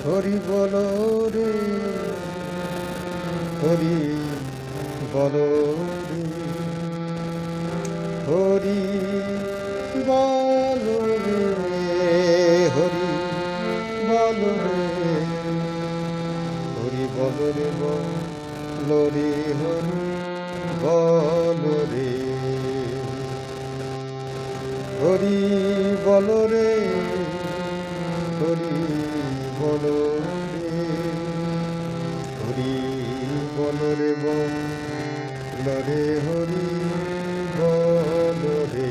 হরি বলো রে, হরি বলো রে, হরি বলো রে, হরি বলো রে, হরি বলো রে, বলো রে, হরি বলো রে, হরি বলো রে, হরি বলো রে, হরি বলো রে, বলো রে, হরি বলো রে,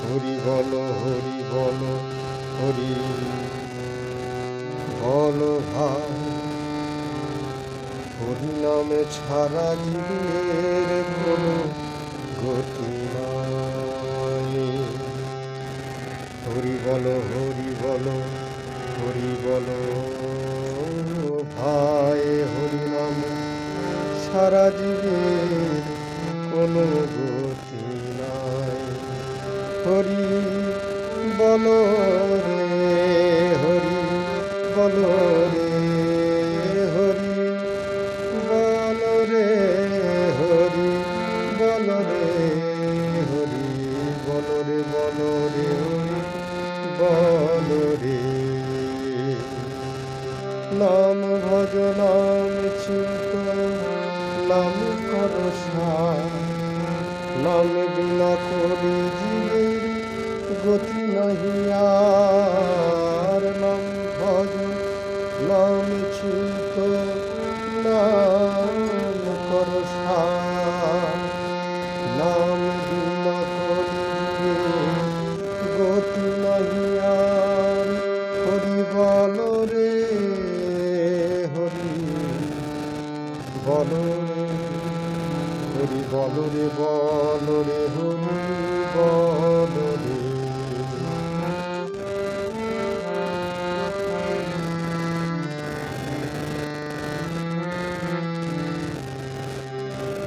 হরি বলো, হরি বলো, হরি বলো ভাই। হরি নামে ছাড়া জীবের কোনো গতি নাই। হরি বলো, হরি বলো, হরি বলো ভাই। হরি নামে সারা জীবের কোনো গতি নাই। হরি বলো রে, হরি বলো রে, হরি বলো রে, হরি বলো রে, হরি বলো রে, বলো রে, হরি বলো রে। নাম ভজ, নাম চিন্ত, নাম কর সার। নাম বিনা করি জীবের গতি নাহি আর। নাম ভজ, নাম চিন্ত, নাম কর সার। নাম বিনা করি জীবের গতি নাহি আর। হরি বলো রে, হরি বলো রে, হরি বলো রে, বলো রে, হরি বলো রে।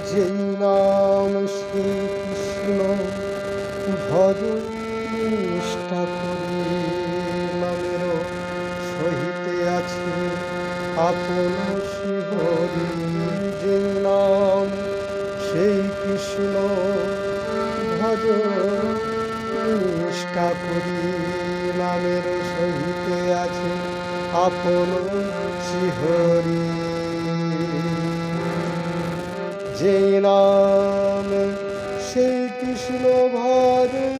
যেই নাম শ্রীকৃষ্ণ ভজ নিষ্ঠা করি। নামের সহিতে আছে আপন শিহরি। যেই নাম সেই কৃষ্ণ ভজ নিষ্ঠা করি। নামের সহিতে আছে আপন শিহরি। যেই নাম